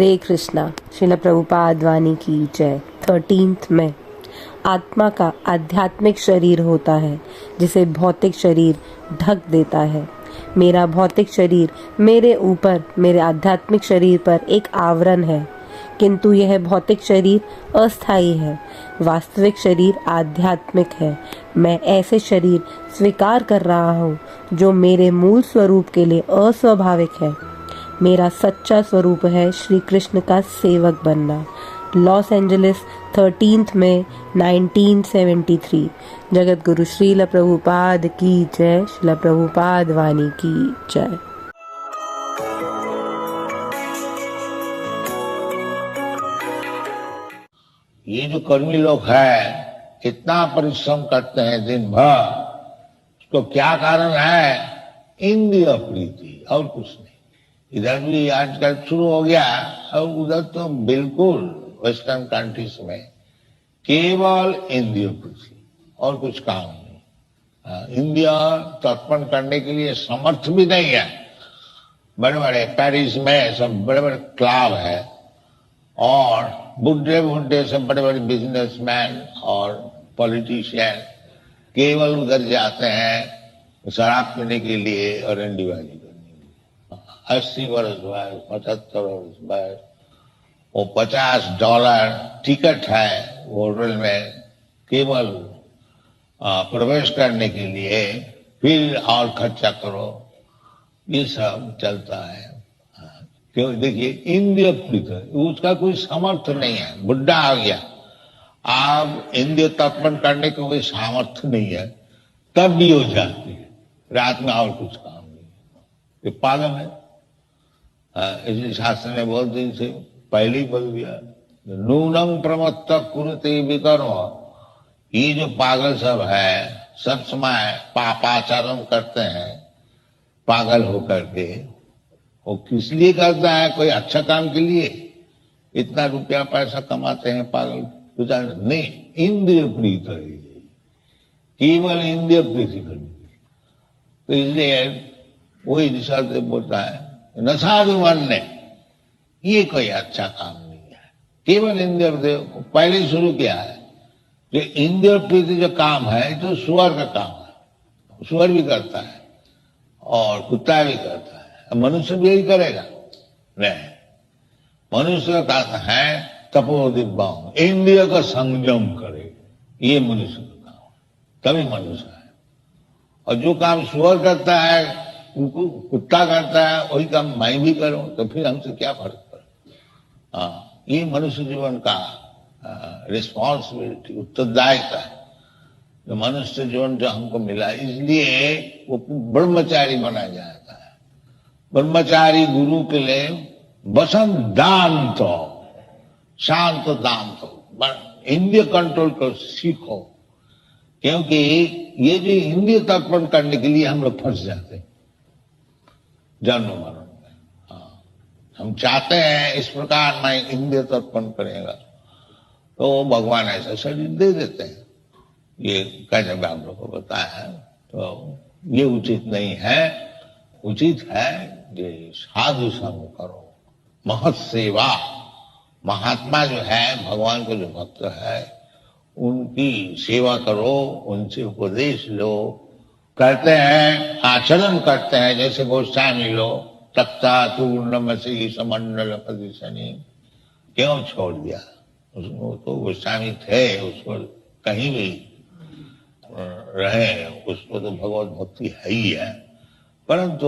हरे कृष्णा। श्रील प्रभुपाद वाणी की जय। 13th में आत्मा का आध्यात्मिक शरीर होता है जिसे भौतिक शरीर ढक देता है। मेरा भौतिक शरीर मेरे ऊपर, मेरे आध्यात्मिक शरीर पर एक आवरण है, किंतु यह भौतिक शरीर अस्थायी है। वास्तविक शरीर आध्यात्मिक है। मैं ऐसे शरीर स्वीकार कर रहा हूँ जो मेरे मूल स्वरूप के लिए अस्वाभाविक है। मेरा सच्चा स्वरूप है श्री कृष्ण का सेवक बनना। लॉस एंजलिस 13th में 1973। जगत गुरु श्रील प्रभुपाद की जय। श्रील प्रभुपाद वाणी की जय। ये जो कर्मी लोग हैं इतना परिश्रम करते हैं दिन भर, तो क्या कारण है? इंद्रिय प्रीति और कुछ नहीं। इधर भी आजकल शुरू हो गया और उधर तो बिल्कुल वेस्टर्न कंट्रीज में केवल इंद्रिय प्रीति और कुछ काम नहीं। इंद्रिय तर्पण करने के लिए समर्थ भी नहीं है। बड़े बड़े पेरिस में सब बड़े बड़े क्लब है और बुढ़े बुढ़े सब बड़े बड़े बिजनेसमैन और पॉलिटिशियन केवल उधर जाते हैं शराब पीने के लिए और रंडीबाजी करने के लिए। 80 वर्ष बाद, 75 वर्ष बाद वो $50 टिकट है होटल में केवल प्रवेश करने के लिए, फिर और खर्चा करो, ये सब चलता है। क्यों? देखिए, इंद्रिय प्रीत उसका कोई समर्थ नहीं है। बुढ़ा आ गया, आप इंद्रिय तर्पण करने का कोई सामर्थ्य नहीं है, तब भी हो जाती है। रात में और कुछ काम नहीं, ये पागल है। इसलिए शास्त्र ने बहुत दिन से पहले ही बोल दिया, नूनम प्रमत्त कुरुते विकर्म। ये जो पागल सब है, सब समय पापाचरण करते हैं पागल होकर के। वो किस लिए करता है? कोई अच्छा काम के लिए? इतना रुपया पैसा कमाते हैं पागल तो नहीं, इंद्रिय प्रीत है, केवल इंद्रिय प्रीति करनी। तो इसलिए वही दिशा से बोलता है न साधु मन ने, ये कोई अच्छा काम नहीं है। केवल इंद्रिय प्रीति पहले ही शुरू किया है। जो इंद्रिय प्रीति जो काम है तो सुअर का काम है, सुअर भी करता है और कुत्ता भी करता है, मनुष्य भी यही करेगा? नहीं, मनुष्य का है तपोदिव्याम, इंद्रिय का संयम करे, ये मनुष्य का काम है, तभी मनुष्य है। और जो काम सुअर करता है, कुत्ता करता है, वही काम मैं भी करूं, तो फिर हमसे क्या फर्क पड़े? ये मनुष्य जीवन का रिस्पॉन्सिबिलिटी, उत्तरदायित्व है जो मनुष्य जीवन जो हमको मिला। इसलिए वो ब्रह्मचारी बना जाता है। ब्रह्मचारी गुरु के लिए वसंत दान तो शांत दान तो इंद्रिय कंट्रोल को सीखो, क्योंकि ये जो इंद्रिय तर्पण करने के लिए हम लोग फंस जाते हैं जन्म मरण में। हम चाहते हैं इस प्रकार मैं इंद्रिय तर्पण करेगा, तो भगवान ऐसा शरीर दे देते हैं। ये कैसे भी आप लोग को बताया है, तो ये उचित नहीं है। उचित है ये साधु संग करो, महत सेवा। महात्मा जो है, भगवान के जो भक्त है, उनकी सेवा करो, उनसे उपदेश लो। कहते हैं, आचरण करते हैं, जैसे गोस्वामी लो तख्ता चूर्णमसी समंडल प्रदिशनी। क्यों छोड़ दिया? उसको तो गोस्वामी थे, उसको कहीं भी रहे, उसको तो भगवत भक्ति है ही है। परंतु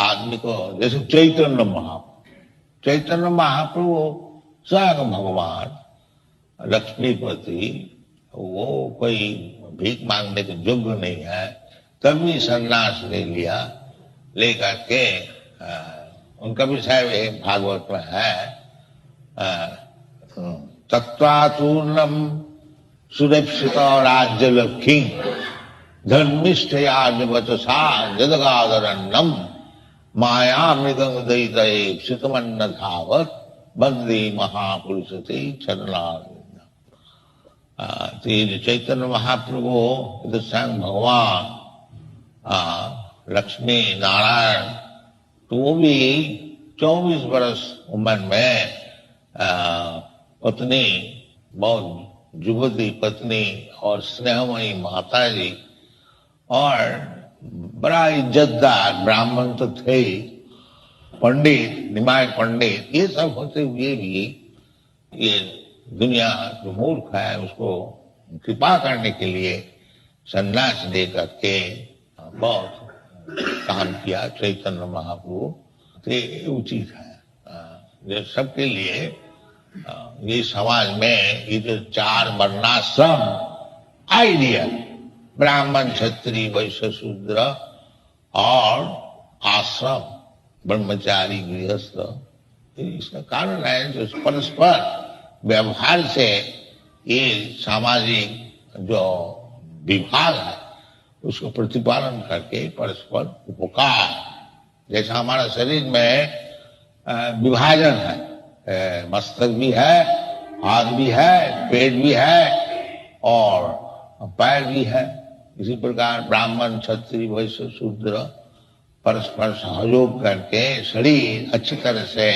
आदमी को, जैसे चैतन्य महाप्रभु स्वयं भगवान लक्ष्मीपति, वो कोई भीख मांगने के योग्य नहीं है, तभी संन्यास ले लिया। लेकर के उनका विषय भागवत में है, तत्वाचूर्णम सुरक्षित राज्य लक्ष्मी धर्मिष्ठ वचसा जदगादरन्नम माया मृदंग दयित शितमन्न धावत बंदे महापुरुष थे चरणारविंद। तो ये चैतन्य महाप्रभु तो स्वयं भगवान लक्ष्मी नारायण, तो वो भी 24 वर्ष उम्र में पत्नी, बहुत युवती पत्नी और स्नेहमयी माता जी और बड़ा इज्जतदार ब्राह्मण तो थे, पंडित, निमाय पंडित, ये सब होते हुए भी ये दुनिया जो मूर्ख है उसको कृपा करने के लिए संन्यास दे करके बहुत काम किया चैतन्य महाप्रभु। तो ये उचित है जो सबके लिए ये समाज में ये जो 4 वर्णाश्रम आइडियल, ब्राह्मण क्षत्रिय वैश्य शूद्र और आश्रम ब्रह्मचारी गृहस्थ, इसका कारण है जो परस्पर व्यवहार से ये सामाजिक जो विभाग है उसको प्रतिपालन करके परस्पर उपकार, जैसा हमारा शरीर में विभाजन है, मस्तक भी है, हाथ भी है, पेट भी है और पैर भी है, इसी प्रकार ब्राह्मण क्षत्रिय वैश्य शूद्र परस्पर सहयोग करके शरीर अच्छी तरह से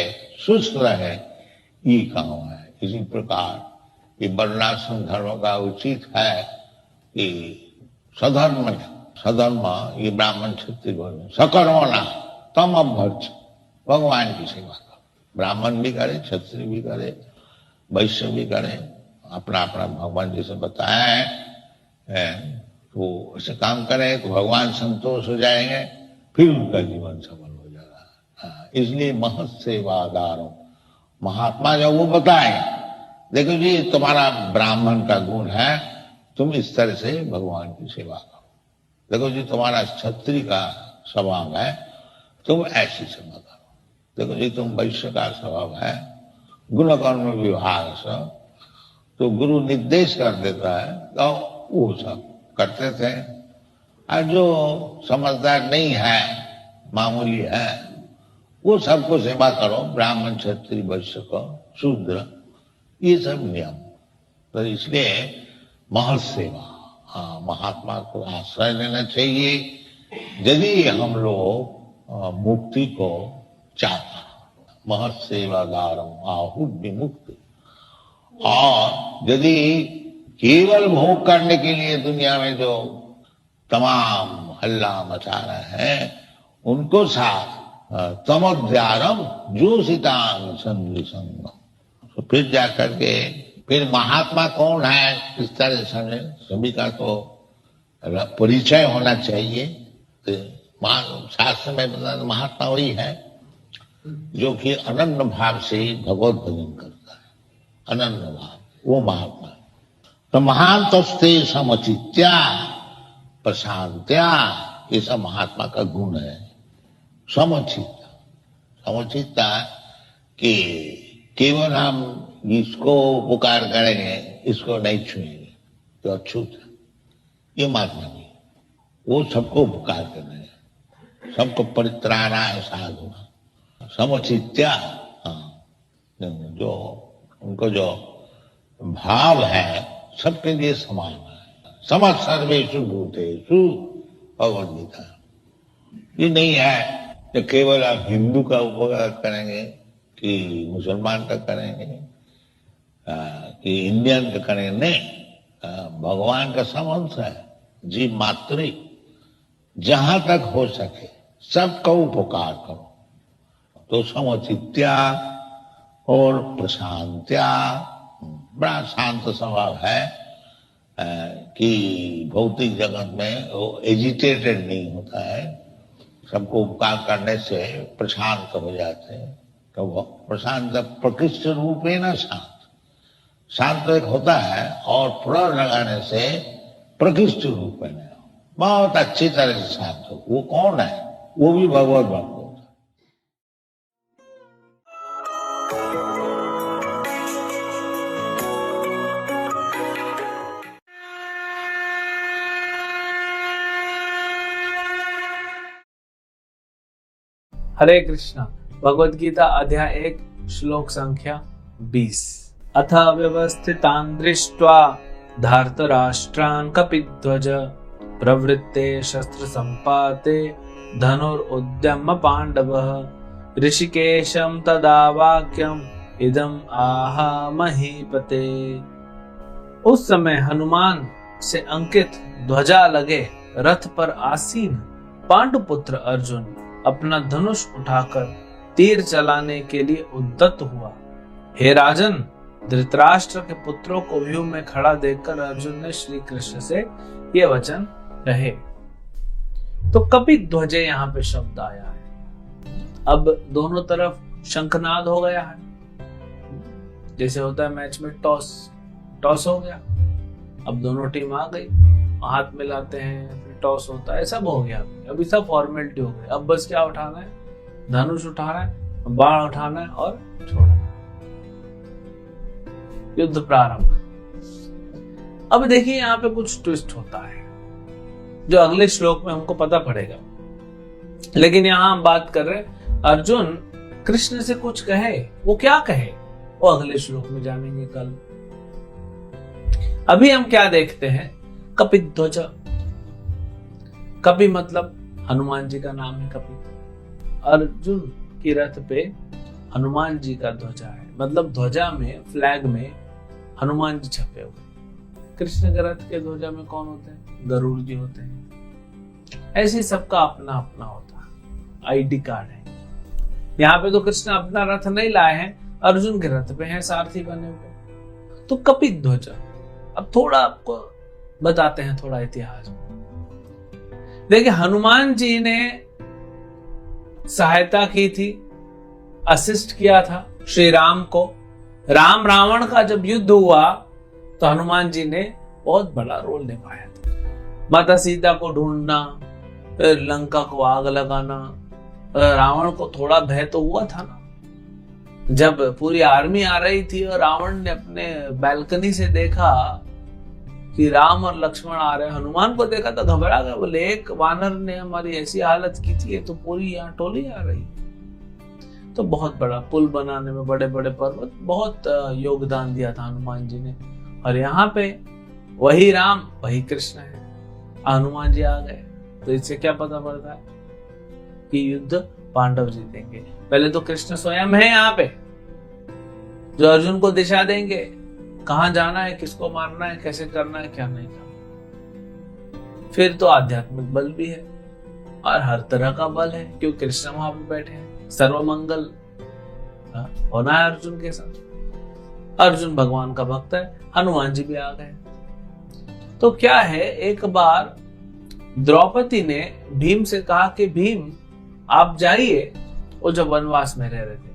सुस्त रहे, ये काम है। इसी प्रकार ये वर्णाश्रम धर्म का उचित है कि सधर्म ये ब्राह्मण क्षत्रिय सकर्मणा तम अभ्यर्च, भगवान की सेवा करो, ब्राह्मण भी करे, क्षत्रिय भी करे, वैश्य भी करे, अपना अपना भगवान जैसे बताया है तो ऐसे काम करें तो भगवान संतोष हो जाएंगे, फिर उनका जीवन सफल हो जाएगा। इसलिए महत् सेवादारों, महात्मा जब वो बताए, देखो जी तुम्हारा ब्राह्मण का गुण है, तुम इस तरह से भगवान की सेवा करो, देखो जी तुम्हारा क्षत्रिय का स्वभाव है, तुम ऐसी सेवा करो, देखो जी तुम वैश्य का स्वभाव है, गुण कर्म विभाग से तो गुरु निर्देश कर देता है तो वो सब करते थे। और जो समझदार नहीं है, मामूली है, वो सबको सेवा करो, ब्राह्मण क्षत्रिय वैश्य को, शूद्र, ये सब नियम। तो इसलिए महत् सेवा, हाँ, महात्मा को आश्रय लेना चाहिए यदि हम लोग मुक्ति को चाहते हैं। महत् सेवादारम आहु विमुक्ति। और यदि केवल भोग करने के लिए दुनिया में जो तमाम हल्ला मचा रहे हैं उनको साथ तमोद्यारम जोशितांग संग, तो फिर जाकर के फिर महात्मा कौन है इस तरह से सभी का तो परिचय होना चाहिए। तो शास्त्र में बताया महात्मा वही है जो कि अनन्य भाव से भगवत भजन करता है, अनन्य भाव, वो महात्मा। तो महांतस्ते समचित्या प्रशांत्या, ये सब महात्मा का गुण है। समचित्ता, समचित्ता कि केवल हम इसको पुकार करेंगे, इसको नहीं छुएंगे तो अछूत है, ये महात्मा नहीं। वो सबको पुकार करना है, सबको परित्राणाय साधुना समचित्या। हाँ, जो उनको जो भाव है सबके लिए समान है। समझ सर्वेषु भूतेषु, भगवद गीता। ये नहीं है कि केवल आप हिंदू का उपकार करेंगे कि मुसलमान का करेंगे कि इंडियन का करेंगे, नहीं, भगवान का संबंध है, जीव मात्र, जहां तक हो सके सबका उपकार करो। तो समचित्या और प्रशांत्या, बड़ा शांत स्वभाव है कि भौतिक जगत में वो एजिटेटेड नहीं होता है, सबको उपकार करने से प्रशांत हो जाते हैं। तो वो प्रशांत प्रकृष्ट रूप है ना, शांत, शांत एक होता है और प्रयोग लगाने से प्रकृष्ट रूप है, बहुत अच्छी तरह से शांत हो। वो कौन है? वो भी भगवत भक्त। हरे कृष्णा। भगवद गीता अध्याय 1 श्लोक संख्या 20। अथ व्यवस्थितान् दृष्ट्वा धार्तराष्ट्रान् कपिध्वज प्रवृत्ते शस्त्र संपाते धनुरुद्यम्य पांडवः ऋषिकेशम तदा वाक्यम इदम आहा महीपते। उस समय हनुमान से अंकित ध्वजा लगे रथ पर आसीन पांडुपुत्र अर्जुन अपना धनुष उठाकर तीर चलाने के लिए उद्यत हुआ। हे राजन, धृतराष्ट्र के पुत्रों को व्यूह में खड़ा देखकर अर्जुन ने श्री कृष्ण से ये वचन कहे। तो कपित ध्वजे यहाँ पे शब्द आया है। अब दोनों तरफ शंखनाद हो गया है, जैसे होता है मैच में टॉस हो गया। अब दोनों टीम आ गई, हाथ मिलाते हैं, फिर टॉस होता है, सब हो गया। अभी सब फॉर्मेलिटी हो गई। अब बस क्या उठाना है, धनुष उठाना है, बाण उठाना है और छोड़ना है। युद्ध प्रारंभ। अब देखिए यहाँ पे कुछ ट्विस्ट होता है जो अगले श्लोक में हमको पता पड़ेगा, लेकिन यहाँ हम बात कर रहे हैं अर्जुन कृष्ण से कुछ कहे। वो क्या कहे वो अगले श्लोक में जानेंगे कल। अभी हम क्या देखते हैं, कपित ध्वजा। कपि मतलब हनुमान जी का नाम है कपि। अर्जुन की रथ पे हनुमान जी का ध्वजा है, मतलब ध्वजा में, फ्लैग में हनुमान जी छपे हुए। कृष्ण के रथ के ध्वजा में कौन होते हैं, गरुड़ जी होते हैं। ऐसे सबका अपना अपना होता है, आईडी कार्ड है। यहाँ पे तो कृष्ण अपना रथ नहीं लाए हैं, अर्जुन के रथ पे हैं सारथी बने हुए। तो कपित ध्वजा। अब थोड़ा आपको बताते हैं थोड़ा इतिहास। देखिए हनुमान जी ने सहायता की थी, असिस्ट किया था श्री राम को। राम रावण का जब युद्ध हुआ तो हनुमान जी ने बहुत बड़ा रोल निभाया था। माता सीता को ढूंढना, फिर लंका को आग लगाना। रावण को थोड़ा भय तो हुआ था ना, जब पूरी आर्मी आ रही थी और रावण ने अपने बैल्कनी से देखा कि राम और लक्ष्मण आ रहे हैं। हनुमान को देखा तो घबरा गया, बोले एक वानर ने हमारी ऐसी हालत की थी, ये तो पूरी यहाँ टोली आ रही। तो बहुत बड़ा पुल बनाने में, बड़े बड़े पर्वत, बहुत योगदान दिया था हनुमान जी ने। और यहाँ पे वही राम वही कृष्ण है, हनुमान जी आ गए। तो इससे क्या पता पड़ता है कि युद्ध पांडव जीतेंगे। पहले तो कृष्ण स्वयं है यहाँ पे, जो अर्जुन को दिशा देंगे, कहां जाना है, किसको मारना है, कैसे करना है, क्या नहीं करना। फिर तो आध्यात्मिक बल भी है और हर तरह का बल है, क्योंकि कृष्ण वहां पे बैठे हैं। सर्वमंगल होना है अर्जुन के साथ। अर्जुन भगवान का भक्त है, हनुमान जी भी आ गए। तो क्या है, एक बार द्रौपदी ने भीम से कहा कि भीम आप जाइए, वो जब वनवास में रह रहे थे,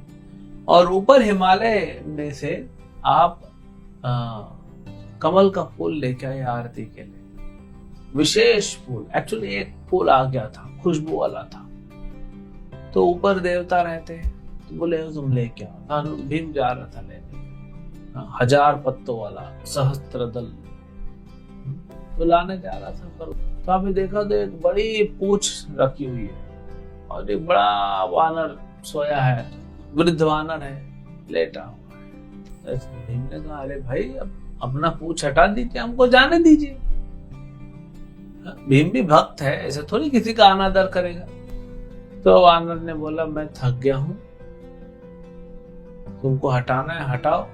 और ऊपर हिमालय में से आप कमल का फूल लेके आए आरती के लिए। विशेष फूल, एक्चुअली एक फूल आ गया था, खुशबू वाला था। तो ऊपर देवता रहते हैं, तो बोले तुम लेके आओ। भीम जा रहा था लेने, 1000 पत्तों वाला सहस्त्र दल तो लाने जा रहा था। पर तो आपने देखा तो एक बड़ी पूंछ रखी हुई है और एक बड़ा वानर सोया है, वृद्ध वानर है, लेटा हुआ है। भीम ने कहा अरे भाई अब अपना पूंछ हटा दीजिए, हमको जाने दीजिए। भीम भी भक्त है, ऐसे थोड़ी किसी का अनादर करेगा। तो वानर ने बोला मैं थक गया हूं, तुमको हटाना है हटाओ,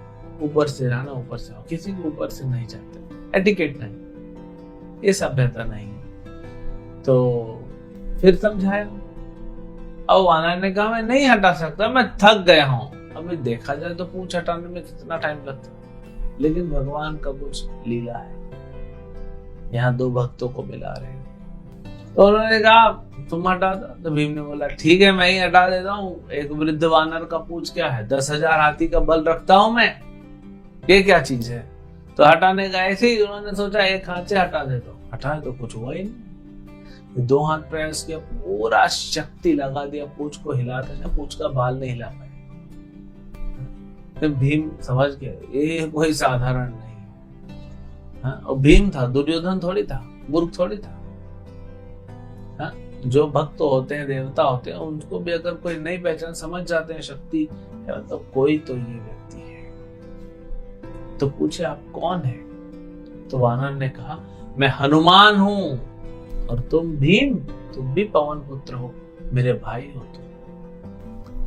ऊपर से रहना ऊपर से आओ। किसी के ऊपर से नहीं जाते, एटिकेट नहीं, ये सभ्यता नहीं है। तो फिर समझाया। अब वानर ने कहा मैं नहीं हटा सकता, मैं थक गया हूं। अभी देखा जाए तो पूंछ हटाने में कितना टाइम लगता है, लेकिन भगवान का कुछ लीला है। यहाँ दो भक्तों को मिला रहे हैं। तो उन्होंने कहा तुम हटा दो। तो भीम ने बोला ठीक है मैं ही हटा देता हूँ। एक वृद्ध वानर का पूंछ क्या है, 10,000 हाथी का बल रखता हूं मैं, ये क्या चीज है। तो हटाने का ऐसे ही उन्होंने सोचा एक हाथ से हटा देता हूँ। हटाए तो कुछ हुआ ही नहीं। 2 हाथ प्रयास किया, पूरा शक्ति लगा दिया, पूंछ को हिलाते ना, पूंछ का बाल नहीं हिला पाया। तो भीम समझ गया ये कोई साधारण नहीं है। और भीम था, दुर्योधन थोड़ी था, मूर्ख थोड़ी था। जो भक्त होते हैं, देवता होते हैं, उनको भी अगर कोई नहीं पहचान, समझ जाते हैं शक्ति है, तो कोई तो ये व्यक्ति है। तो पूछे आप कौन है। तो वानर ने कहा मैं हनुमान हूं, और तुम भीम, तुम भी पवन पुत्र हो, मेरे भाई हो तुम।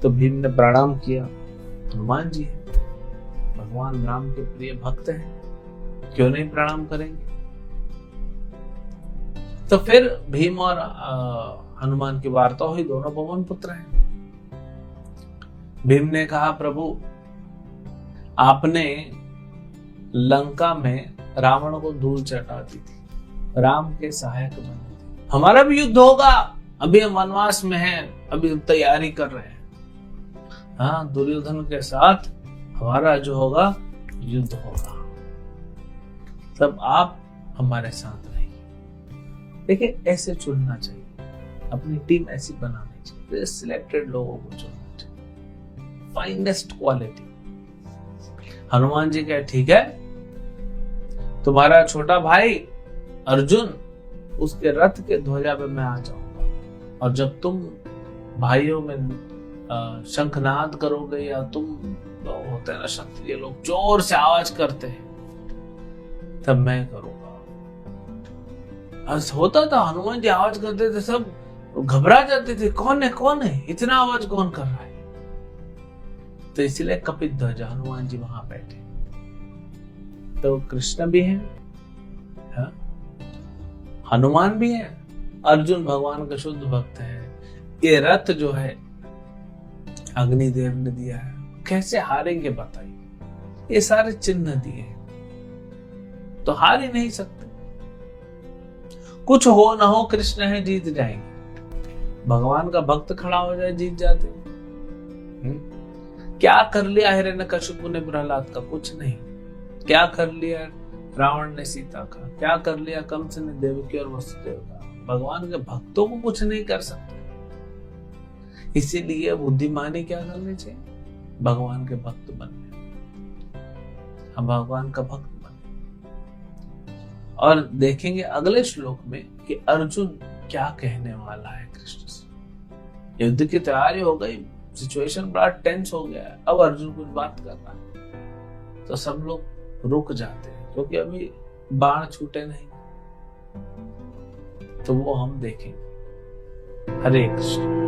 तो भीम ने प्रणाम किया। हनुमान जी है, भगवान राम के प्रिय भक्त हैं, क्यों नहीं प्रणाम करेंगे। तो फिर भीम और हनुमान की वार्ता हुई, दोनों पवन पुत्र हैं। भीम ने कहा, प्रभु आपने लंका में रावण को धूल चटा दी थी, राम के सहायक बने थे। हमारा भी युद्ध होगा, अभी हम वनवास में हैं, अभी हम तैयारी कर रहे हैं। हाँ, दुर्योधन के साथ हमारा जो होगा युद्ध होगा, तब आप हमारे साथ रहिए। देखिए, ऐसे चुनना चाहिए, अपनी टीम ऐसी बनानी चाहिए, सिलेक्टेड लोगों को चुनना चाहिए, फाइनेस्ट क्वालिटी। हनुमान जी कहे, ठीक है, तुम्हारा छोटा भाई अर्जुन, उसके रथ के ध्वजा पे मैं आ जाऊंगा, और जब तुम भाइयों में शंखनाद करोगे, या तुम होते हैं ना क्षत्रिय लोग जोर से आवाज करते हैं, तब मैं करूंगा। होता था, हनुमान जी आवाज करते थे, सब घबरा जाते थे, कौन है इतना आवाज कौन कर रहा है। तो इसलिए कपित ध्वजा, हनुमान जी वहां बैठे। तो कृष्ण भी है, हनुमान भी है, अर्जुन भगवान का शुद्ध भक्त है। ये रथ जो है अग्निदेव ने दिया है, कैसे हारेंगे बताइए। ये सारे चिन्ह दिए हैं, तो हार ही नहीं सकते। कुछ हो ना हो, कृष्ण है, जीत जाएंगे। भगवान का भक्त खड़ा हो जाए, जीत जाते हैं। क्या कर लिया हिरण्यकशिपु ने प्रहलाद का? कुछ नहीं। क्या कर लिया रावण ने सीता का? क्या कर लिया कंस ने देवकी और वसुदेव का? भगवान के भक्तों को कुछ नहीं कर सकते। इसीलिए बुद्धिमानी क्या करनी चाहिए? भगवान के भक्त बनने। हम भगवान का भक्त बने, और देखेंगे अगले श्लोक में कि अर्जुन क्या कहने वाला है कृष्ण से। युद्ध की तैयारी हो गई, सिचुएशन बड़ा टेंस हो गया है, अब अर्जुन कुछ बात कर रहा है, तो सब लोग रुक जाते हैं, क्योंकि अभी बाण छूटे नहीं। तो वो हम देखेंगे। हरे कृष्ण।